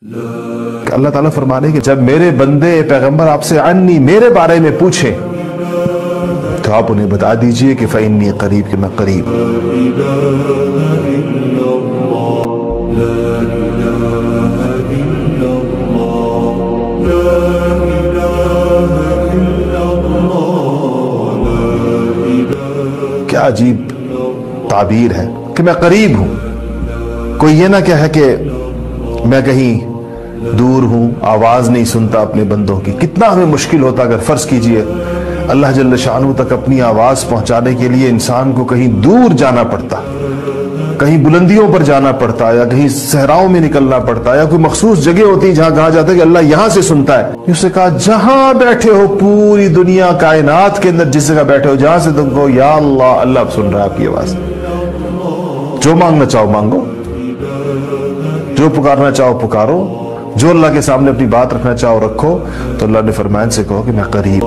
اللہ تعالیٰ فرمانے کہ جب میرے بندے پیغمبر آپ سے عنی میرے بارے میں پوچھیں تو آپ انہیں بتا دیجئے کہ فإنی قریب، کہ میں قریب۔ کیا عجیب تعبیر ہے کہ میں قریب ہوں۔ کوئی یہ نہ کہے کہ میں کہیں دور ہوں، آواز نہیں سنتا اپنے بندوں کی۔ کتنا ہمیں مشکل ہوتا اگر فرض کیجئے اللہ جل شانہ تک اپنی آواز پہنچانے کے لیے انسان کو کہیں دور جانا پڑتا، کہیں بلندیوں پر جانا پڑتا، یا کہیں صحراؤں میں نکلنا پڑتا، یا کوئی مخصوص جگہ ہوتی جہاں کہا جاتا ہے کہ اللہ یہاں سے سنتا ہے۔ اس سے کہا جہاں بیٹھے ہو پوری دنیا کائنات کے اندر جس جگہ بیٹھے ہو، جہاں سے تم کو یا اللہ، اللہ اب سن رہا ہے آپ کی آواز۔ جو مانگنا چاہو مانگو، جو پکارنا چاہو پکارو، جو اللہ کے سامنے اپنی بات رکھنا چاہو رکھو۔ تو اللہ نے فرمایا ان سے کہو کہ میں قریب۔